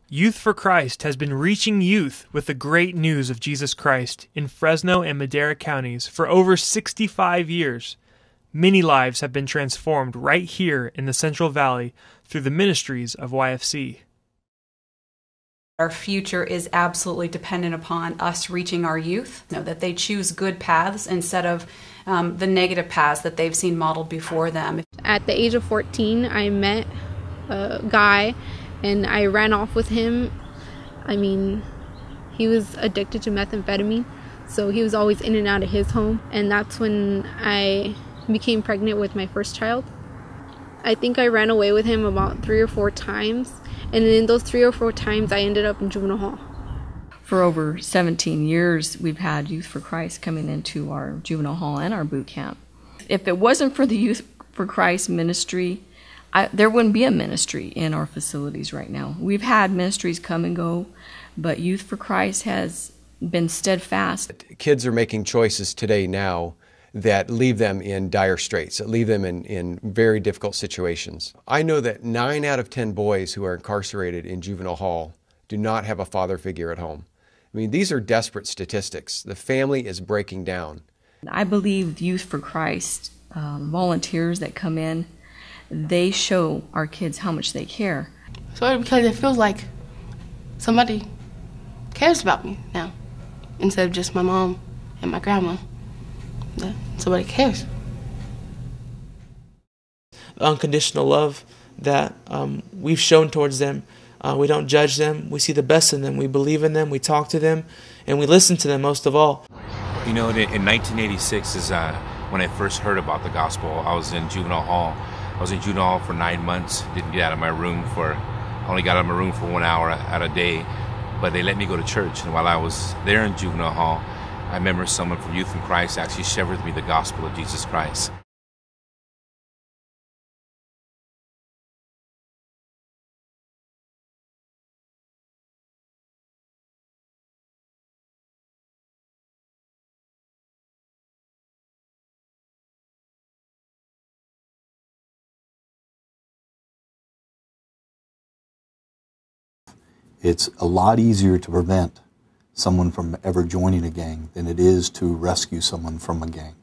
Youth for Christ has been reaching youth with the great news of Jesus Christ in Fresno and Madera counties for over 65 years. Many lives have been transformed right here in the Central Valley through the ministries of YFC. Our future is absolutely dependent upon us reaching our youth, that they choose good paths instead of the negative paths that they've seen modeled before them. At the age of 14, I met a guy and I ran off with him. I mean, he was addicted to methamphetamine, so he was always in and out of his home. And that's when I became pregnant with my first child. I think I ran away with him about 3 or 4 times. And in those 3 or 4 times, I ended up in juvenile hall. For over 17 years, we've had Youth for Christ coming into our juvenile hall and our boot camp. If it wasn't for the Youth for Christ ministry, there wouldn't be a ministry in our facilities right now. We've had ministries come and go, but Youth for Christ has been steadfast. Kids are making choices today now that leave them in dire straits, that leave them in very difficult situations. I know that 9 out of 10 boys who are incarcerated in juvenile hall do not have a father figure at home. I mean, these are desperate statistics. The family is breaking down. I believe Youth for Christ volunteers that come in, they show our kids how much they care. So because it feels like somebody cares about me now, instead of just my mom and my grandma. That somebody cares. The unconditional love that we've shown towards them. We don't judge them. We see the best in them. We believe in them. We talk to them. And we listen to them most of all. You know, in 1986 is when I first heard about the gospel. I was in juvenile hall. I was in juvenile hall for 9 months. Didn't get out of my room I only got out of my room for 1 hour at a day. But they let me go to church. And while I was there in juvenile hall, I remember someone from Youth in Christ actually shared with me the gospel of Jesus Christ. It's a lot easier to prevent someone from ever joining a gang than it is to rescue someone from a gang.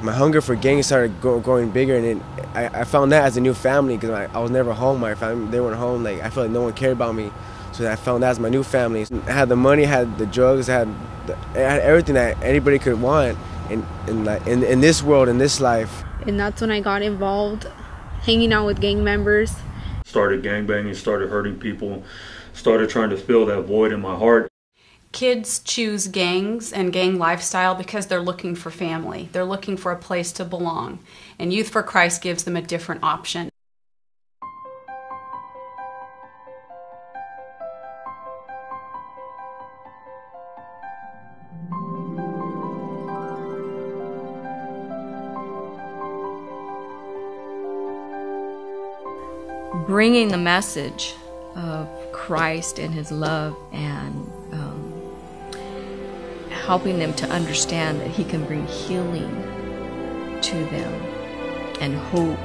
My hunger for gangs started growing bigger, and I found that as a new family because I was never home. My family, they weren't home. Like, I felt like no one cared about me, so I found that as my new family. I had the money, I had the drugs, I had everything that anybody could want in this world, in this life. And that's when I got involved, hanging out with gang members. Started gangbanging, started hurting people, started trying to fill that void in my heart. Kids choose gangs and gang lifestyle because they're looking for family. They're looking for a place to belong. And Youth for Christ gives them a different option. Bringing the message of Christ and His love and helping them to understand that He can bring healing to them and hope,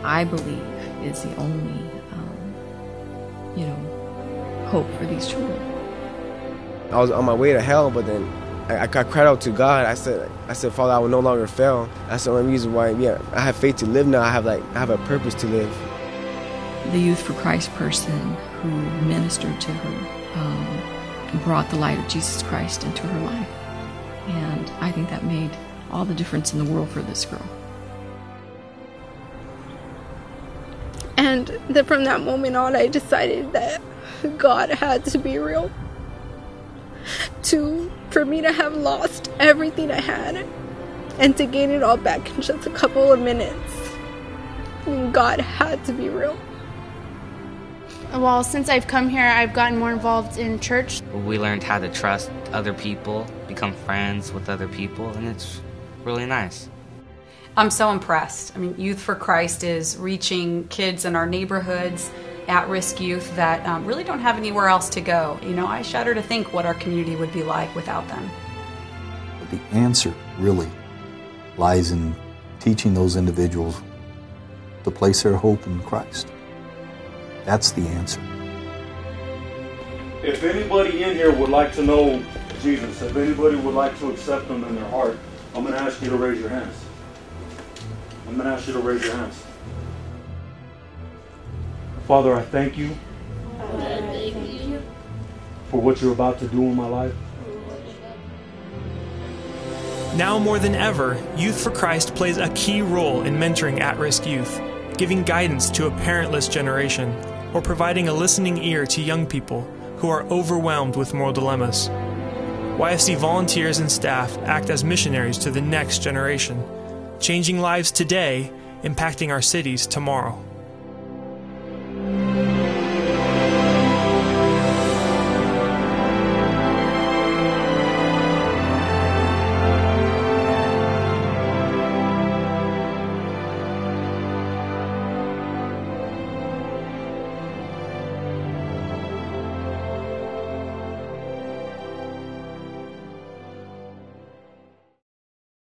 I believe, is the only, hope for these children. I was on my way to hell, but then I cried out to God. I said, Father, I will no longer fail. That's the only reason why, I have faith to live now. I have a purpose to live. The Youth for Christ person who ministered to her brought the light of Jesus Christ into her life. And I think that made all the difference in the world for this girl. And from that moment on, I decided that God had to be real. For me to have lost everything I had and to gain it all back in just a couple of minutes, God had to be real. Well, since I've come here, I've gotten more involved in church. We learned how to trust other people, become friends with other people, and it's really nice. I'm so impressed. I mean, Youth for Christ is reaching kids in our neighborhoods, at-risk youth that really don't have anywhere else to go. I shudder to think what our community would be like without them. The answer really lies in teaching those individuals to place their hope in Christ. That's the answer. If anybody in here would like to know Jesus, if anybody would like to accept Him in their heart, I'm going to ask you to raise your hands. I'm going to ask you to raise your hands. Father, I thank you for what you're about to do in my life. Now more than ever, Youth for Christ plays a key role in mentoring at-risk youth, giving guidance to a parentless generation, or providing a listening ear to young people who are overwhelmed with moral dilemmas. YFC volunteers and staff act as missionaries to the next generation, changing lives today, impacting our cities tomorrow.